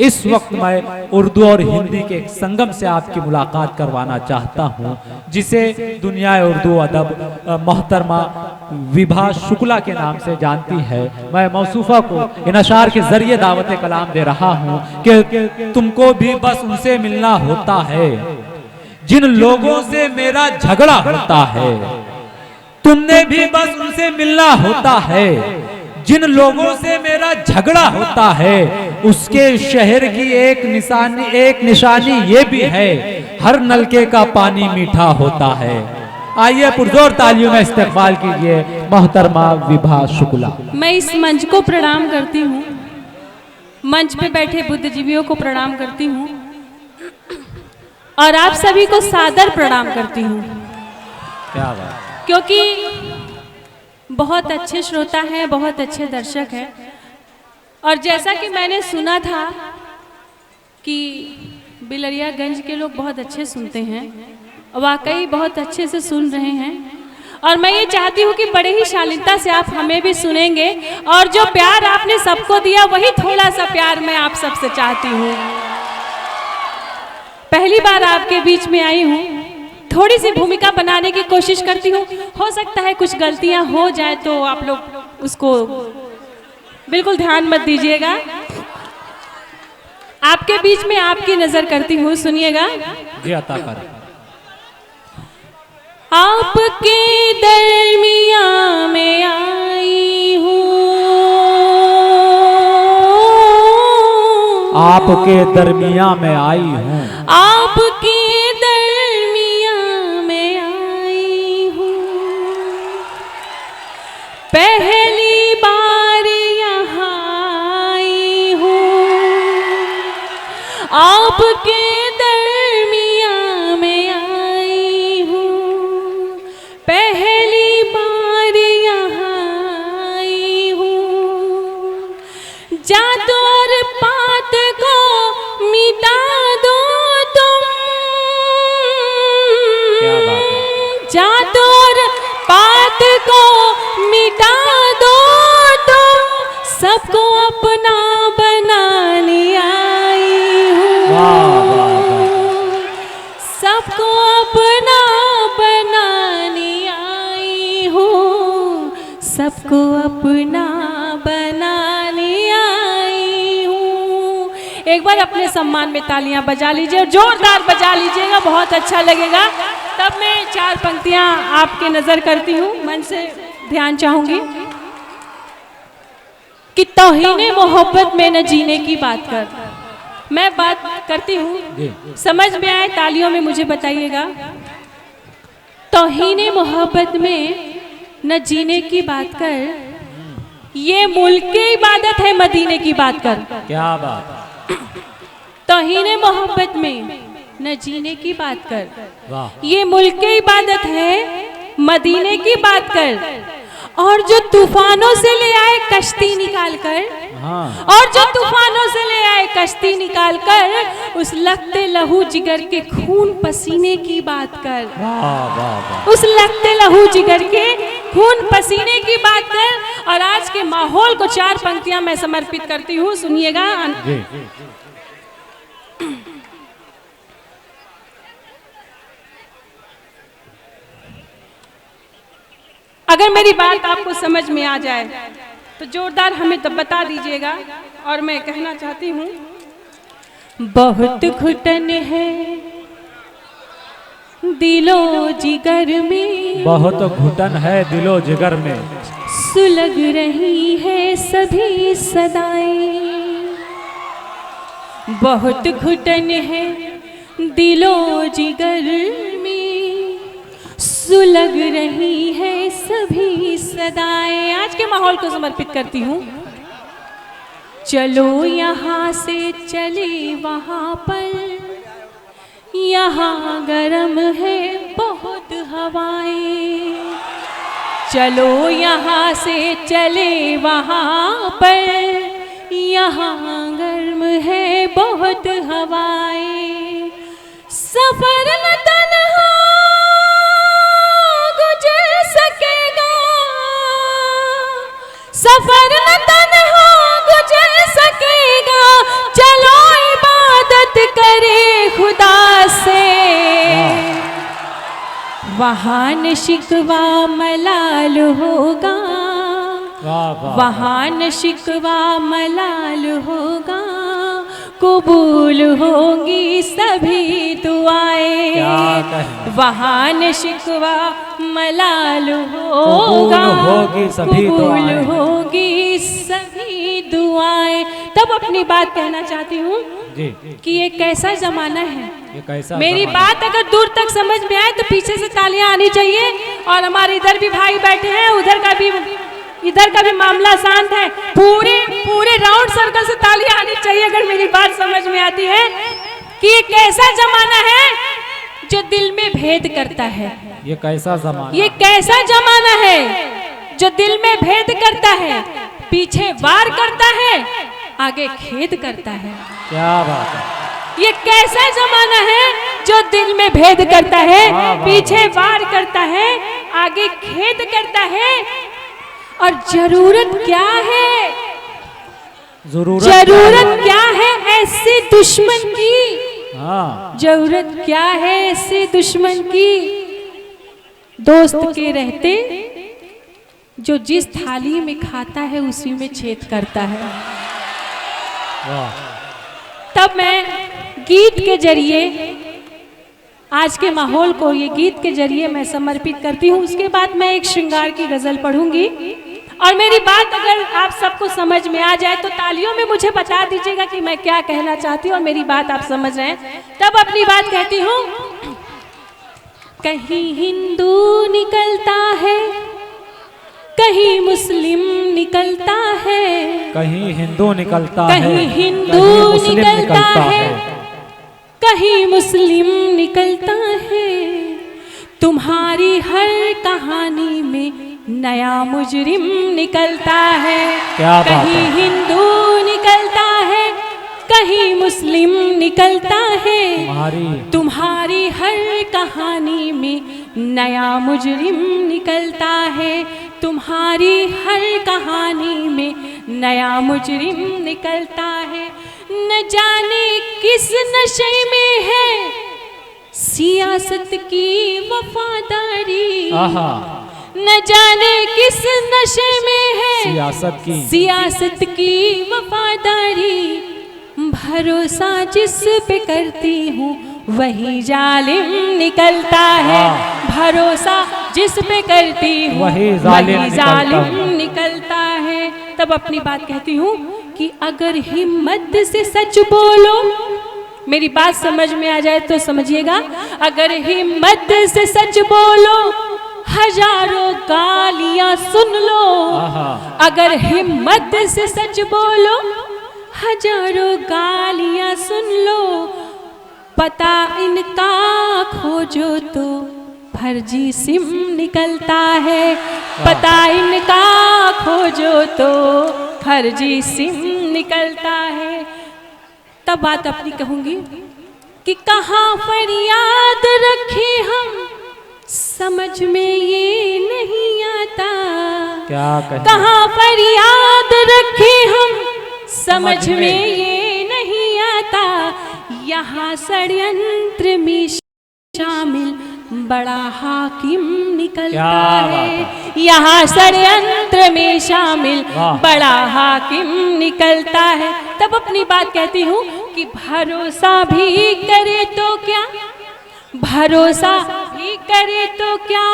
इस वक्त मैं उर्दू और हिंदी के एक संगम से आपकी मुलाकात करवाना चाहता हूं, जिसे दुनिया उर्दू अदब मोहतरमा विभा शुक्ला के नाम से जानती है। मैं मौसूफा को इन अशार के जरिए दावत कलाम दे रहा हूं कि तुमको भी बस उनसे मिलना होता है जिन लोगों से मेरा झगड़ा होता है। तुमने भी बस उनसे मिलना होता है जिन लोगों से मेरा झगड़ा होता है। उसके शहर की एक निशानी ये भी है, हर नलके का पानी मीठा होता है। आइए पुरजोर तालियों में इस्तकबाल कीजिए मोहतरमा विभा शुक्ला। मैं इस मंच को प्रणाम करती हूँ, मंच पे बैठे बुद्धिजीवियों को प्रणाम करती हूँ और आप सभी को सादर प्रणाम करती हूँ। क्या बात, क्योंकि बहुत अच्छे श्रोता हैं, बहुत अच्छे दर्शक हैं। और जैसा कि मैंने सुना था कि बिलरियागंज के लोग बहुत अच्छे सुनते हैं, वाकई बहुत अच्छे से सुन रहे हैं। और मैं ये चाहती हूँ कि बड़े ही शालीनता से आप हमें भी सुनेंगे और जो प्यार आपने सबको दिया वही थोड़ा सा प्यार मैं आप सबसे चाहती हूँ। पहली बार आपके बीच में आई हूँ, थोड़ी सी भूमिका बनाने की कोशिश करती हूँ। हो सकता है कुछ गलतियां हो जाए तो आप लोग उसको बिल्कुल ध्यान मत दीजिएगा। आपके बीच में आपकी नजर करती हूँ, सुनिएगा। जी अता कर। आपके दरमियां में आई हूँ, आपके दरमियां में आई हूँ, आपके पहली बार यहाँ आई हूँ, आपके दरमियां में आई हूँ, पहली बार यहाँ आई हूँ। जात और पात को मिटा दो तुम, क्या बात है, जात और पात को मिटा दो तुम, सबको अपना बनाने आई हूँ, सबको अपना बनाने आई हूँ, सबको अपना बनाने आई हूँ। एक बार अपने सम्मान में तालियां बजा लीजिए और जोरदार बजा लीजिएगा, बहुत अच्छा लगेगा। तब मैं चार पंक्तियां आपके नजर करती हूँ, मन से ध्यान चाहूंगी कि तौहीने मोहब्बत में न जीने की बात कर। मैं बात करती हूँ, समझ में आए तालियों में मुझे बताइएगा। तौहीने मोहब्बत में न जीने की बात कर, ये मुल्क की इबादत है मदीने की बात कर। क्या बात, तौहीने मोहब्बत में न जीने की बात कर, वाह, ये मुल्क की इबादत है मदीने की बात कर। और जो तूफानों से ले आए कश्ती निकाल कर, हाँ, और जो तूफानों से ले आए कश्ती निकाल कर, उस लगते लहू जिगर के खून पसीने की बात कर। वाह वाह वाह, उस लगते लहू जिगर के खून पसीने की बात कर। और आज के माहौल को चार पंक्तियां मैं समर्पित करती हूँ, सुनिएगा। अगर मेरी बात आपको समझ में आ जाए तो जोरदार हमें तब बता दीजिएगा। और मैं कहना चाहती हूँ, बहुत घुटन है दिलो जिगर में, बहुत घुटन है दिलो जिगर में, सुलग रही है सभी सदाएं। बहुत घुटन है दिलो जिगर में, सुलग रही है सभी सदाएं। आज के माहौल को समर्पित करती हूँ। चलो यहाँ से चले वहाँ पर, यहाँ गरम है बहुत हवाएं। चलो यहाँ से चले वहाँ पर, यहाँ गर्म है बहुत हवाएं। सफर न तन्हा गुजर सकेगा, सफर न तन्हा गुजर सकेगा, चलो वहाँ न शिकवा मलाल होगा, वाह वाह, वहाँ न शिकवा मलाल होगा, कबूल होंगी सभी दुआएं। क्या कहें। वहाँ न शिकवा मलाल कबूल होगा, होगी सभी कबूल दुआएं। होगी सभी दुआएं। तब अपनी बात कहना चाहती हूँ जी, कि ये कैसा जमाना है। ये कैसा मेरी जमाना बात अगर दूर तक समझ में आए तो पीछे से तालियां आनी चाहिए। और हमारे इधर भी भाई बैठे हैं, इधर का भी मामला शांत है। पूरे राउंड सर्कल से तालियां आनी चाहिए अगर मेरी बात समझ में आती है कि ये कैसा जमाना है जो दिल में भेद करता है। ये कैसा जमाना, ये कैसा जमाना है जो दिल में भेद करता है, पीछे वार करता है, आगे खेद करता है। क्या बात है। ये कैसा जमाना है जो दिल में भेद करता है, वाह, वाह, पीछे वार करता है, आगे खेद करता है। और जरूरत क्या है, जरूरत क्या है ऐसे दुश्मन की, हाँ, जरूरत क्या है ऐसे दुश्मन की, दोस्त के रहते जो जिस थाली में खाता है उसी में छेद करता है। वाह, तब मैं गीत के जरिए आज के माहौल को, ये गीत के जरिए मैं समर्पित करती हूँ। उसके बाद मैं एक श्रृंगार की गजल पढ़ूंगी। और मेरी बात अगर आप सबको समझ में आ जाए तो तालियों में मुझे बता दीजिएगा कि मैं क्या कहना चाहती हूँ और मेरी बात आप समझ रहे हैं। तब अपनी बात कहती हूँ। कहीं हिंदू निकलता है, कहीं मुस्लिम निकलता है, कहीं हिंदू निकलता है, कहीं हिंदू कहीं मुस्लिम निकलता है, कहीं मुस्लिम निकलता है। तुम्हारी हर कहानी में नया मुजरिम निकलता है। क्या बात कहीं है। हिंदू निकलता है, कहीं मुस्लिम निकलता है। तुम्हारी हर कहानी में नया मुजरिम निकलता है। तुम्हारी हर कहानी में नया मुजरिम निकलता है। न जाने किस नशे में है सियासत की वफादारी, आहा, न जाने किस नशे में है सियासत की वफादारी। भरोसा जिस पे करती हूँ वही जालिम निकलता है। भरोसा जिस पे करती हूँ वही जालिम निकलता है। तब अपनी बात कहती हूँ कि अगर हिम्मत से सच बोलो, मेरी बात समझ में आ जाए तो समझिएगा। अगर हिम्मत से सच बोलो हजारों गालियां सुन लो। अगर हिम्मत से सच बोलो हजारों गालियां सुन लो। पता इनका खोजो तो फर्जी सिम निकलता है। पता इनका खोजो तो फर्जी सिम निकलता है। तब बात अपनी कहूंगी कि कहाँ फरियाद रखे हम समझ में ये नहीं आता। क्या कहें। कहाँ फरियाद रखे हम समझ में ये नहीं आता। यहाँ षड्यंत्र में शामिल बड़ा हाकिम निकलता है। यहाँ षड्यंत्र में शामिल बड़ा हाकिम निकलता है। तब अपनी बात कहती हूँ कि भरोसा भी करे तो क्या, भरोसा भी करे तो क्या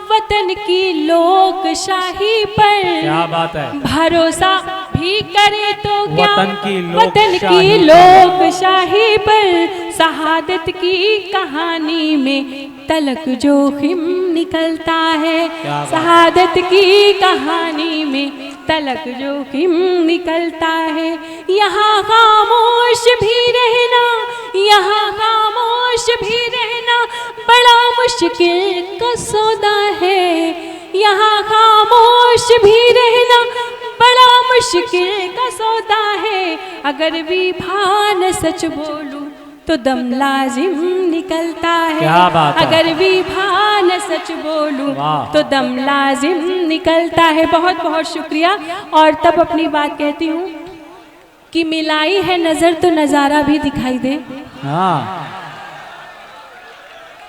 वतन की लोकशाही पर। क्या बात है। भरोसा भी करे तो क्या वतन की लोकशाही पर। शहादत की कहानी में तलक जोखिम निकलता है। शहादत की कहानी में तलक जोखिम निकलता है। यहाँ खामोश भी रहना, यहाँ खामोश भी रहना बड़ा मुश्किल का सौदा है। यहाँ खामोश भी रहना बड़ा मुश्किल का सौदा है। अगर विभान सच बोलूं तो दम लाजिम निकलता है। क्या बात है। अगर विभान सच बोलूं तो दम लाजिम निकलता है। बहुत बहुत शुक्रिया। और तब अपनी बात कहती हूँ कि मिलाई है नजर तो नजारा भी दिखाई दे। हाँ,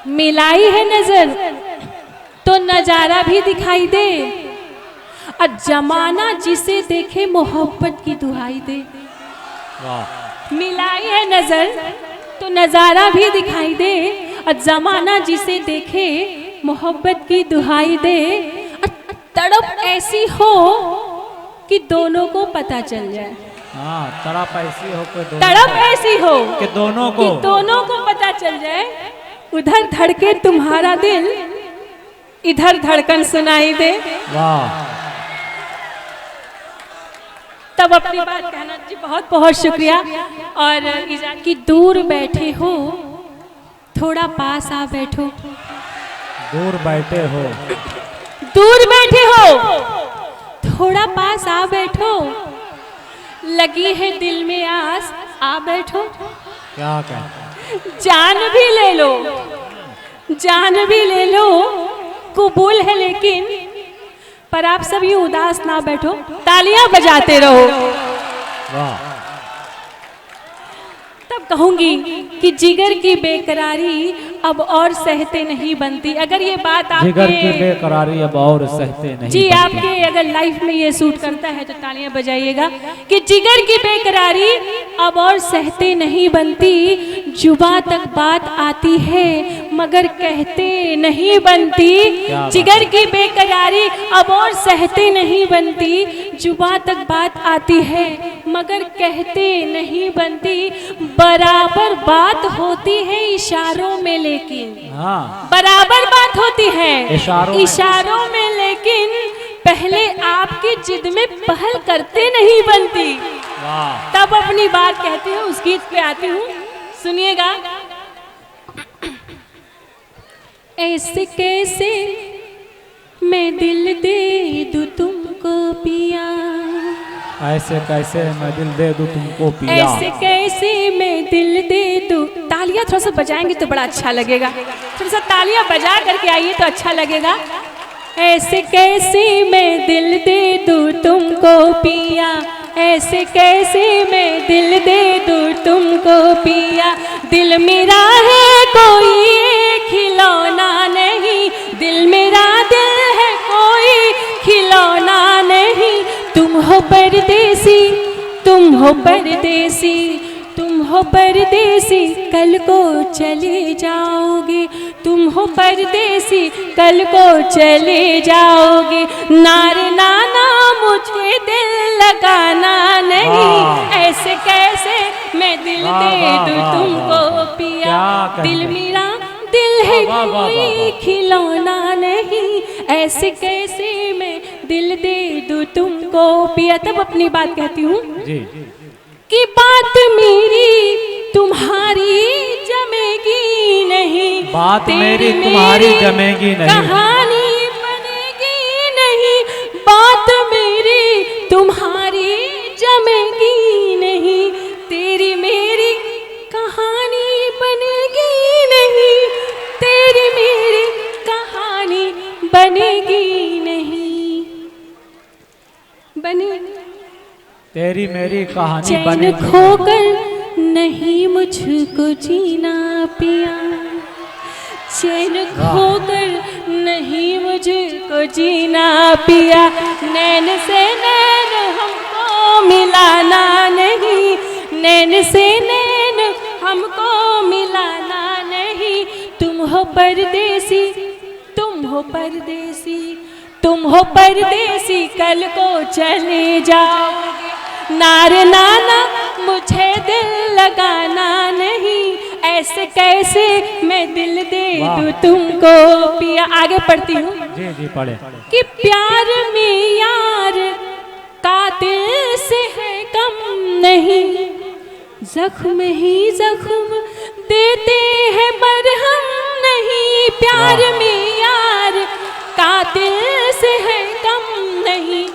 मिलाई है नजर तो नजारा भी दिखाई दे, और जमाना जिसे देखे मोहब्बत की दुहाई दे। वाह। मिलाई है नजर तो नजारा भी दिखाई दे, और जमाना जिसे देखे मोहब्बत की दुहाई दे, और तड़प ऐसी हो कि दोनों को पता चल जाए। हाँ, तड़प ऐसी हो कि तड़प ऐसी हो कि दोनों को पता चल जाए। उधर धड़के तुम्हारा दिल, इधर धड़कन सुनाई दे। वाह। तब अपनी बात कहना जी। बहुत बहुत शुक्रिया। और इजा की दूर बैठे हो, थोड़ा पास आ बैठो। दूर बैठे हो, दूर बैठे हो, थोड़ा पास आ बैठो। लगी है दिल में आस, आ बैठो। क्या कहते? जान भी ले लो, जान भी ले लो, कबूल है लेकिन, पर आप सब ये उदास ना बैठो, तालियां बजाते रहो। वाह। तब कहूंगी कि जिगर की बेकरारी अब और सहते नहीं बनती। अगर ये बात जिगर की आपके बेकरारी अब और सहते नहीं जी बनती। आपके अगर लाइफ में ये सूट करता है तो तालियां बजाइएगा कि जिगर की बेकरारी अब और सहते नहीं बनती। जुबां तक बात आती है मगर कहते नहीं बनती। जिगर की बेकरारी अब और सहते नहीं बनती। जुबां तक बात आती है मगर कहते नहीं बनती। बराबर बात होती है इशारों में, लेकिन हाँ, बराबर बात होती है इशारों में, लेकिन पहले आपकी जिद में पहल करते नहीं बनती। वाह। तब अपनी बात कहती हूँ, उस गीत पे आती हूँ, सुनिएगा। ऐसे कैसे मैं दिल दे दूं तुमको पिया, ऐसे कैसे मैं दिल दे दूं तुमको पिया। ऐसे कैसे मैं दिल दे दूं। तालियां थोड़ा सा बजाएंगे तो बड़ा अच्छा लगेगा। थोड़ा सा तालियां बजा करके आइए तो अच्छा लगेगा। ऐसे कैसे मैं दिल दे दूं तुमको पिया, ऐसे कैसे मैं दिल दे दूं तुमको पिया। दिल मेरा है कोई खिलौना नहीं, दिल मेरा दिल है कोई खिलौना नहीं। तुम हो परदेसी, तुम हो परदेसी, तुम हो परदेसी, कल को चले जाओगे। तुम हो परदेसी, कल को चले जाओगे। नार नाना मुझे दिल लगाना नहीं, ऐसे कैसे मैं दिल दे दूं तुमको पिया। दिल मेरा दिल है कोई खिलौना नहीं, ऐसे कैसे मैं दिल दे दूं तुमको पिया। तब अपनी बात कहती हूँ कि बात मेरी तुम्हारी जमेगी नहीं, बात मेरी तुम्हारी जमेगी नहीं, कहानी बनेगी नहीं। बात मेरी तुम्हारी जमेगी नहीं, तेरी मेरी कहानी बनेगी नहीं, तेरी मेरी कहानी बनेगी नहीं, बनेगी। तेरी मेरी कहानी चैन बनेगी। खोकर नहीं मुझको जीना पिया, चैन खोकर नहीं मुझको जीना पिया। नैन से नैन हमको मिलाना नहीं, नैन से नैन हमको मिलाना नहीं। तुम हो परदेसी, तुम हो परदेसी, तुम हो परदेसी, कल को चले जाओगे। नार नाना मुझे दिल लगाना नहीं, ऐसे कैसे मैं दिल दे दूं तुमको पिया। आगे पढ़ती हूँ जी जी पढ़े। कि प्यार में यार कातिल से है कम नहीं, जख्म ही जख्म देते हैं मरहम नहीं। प्यार में यार कातिल से है कम नहीं,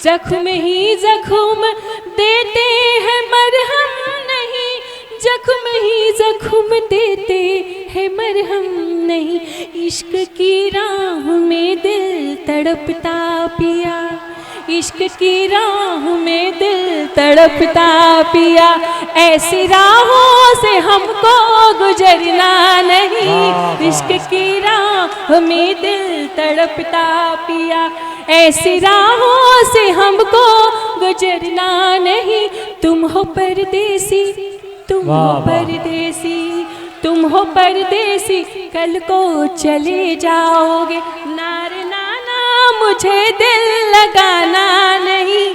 जख्म ही जख्म देते हैं मरहम नहीं। जख्म ही जख्म देते हैं मरहम नहीं। इश्क की राह में दिल तड़पता पिया, इश्क की राह में दिल तड़पता पिया। ऐसी राहों से हमको गुजरना नहीं, इश्क की राह में दिल तड़पता पिया, ऐसी राहों से हमको गुजरना नहीं। तुम हो परदेसी, तुम हो परदेसी, तुम हो परदेसी, कल को चले जाओगे। नारे नाना मुझे दिल लगाना नहीं,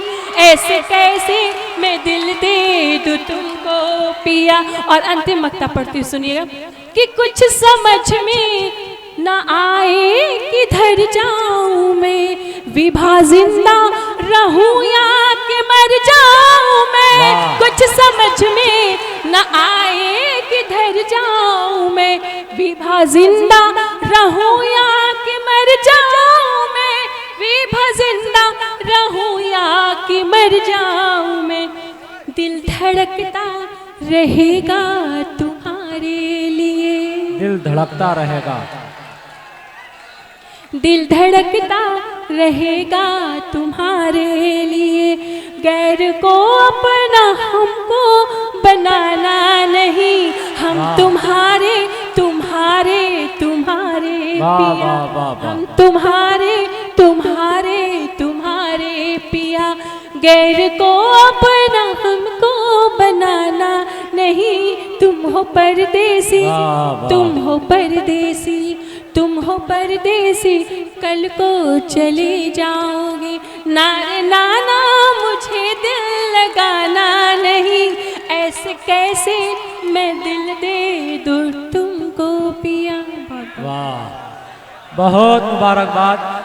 ऐसे कैसे मैं दिल दे दूं तुमको पिया। और अंतिम मक्ता पढ़ती सुनिएगा कि कुछ समझ में न आए किधर जाऊं मैं, विभा जिंदा रहूं या कि मर जाऊं मैं। कुछ समझ में न आए किधर जाऊं मैं, विभा जिंदा रहूं या कि मर जाऊं मैं, विभा जिंदा रहूं या कि मर जाऊं मैं। दिल धड़कता रहेगा तुम्हारे लिए, दिल धड़कता रहेगा, दिल धड़कता रहेगा तुम्हारे लिए। गैर को अपना हमको बनाना नहीं, हम तुम्हारे तुम्हारे तुम्हारे पिया, हम तुम्हारे तुम्हारे तुम्हारे पिया। गैर को अपना हमको बनाना नहीं, तुम हो परदेसी, तुम हो परदेसी, तुम हो परदेसी, कल को चले जाओगे। नारे नाना मुझे दिल लगाना नहीं, ऐसे कैसे मैं दिल दे दूं तुमको पिया। वाह, बहुत मुबारकबाद।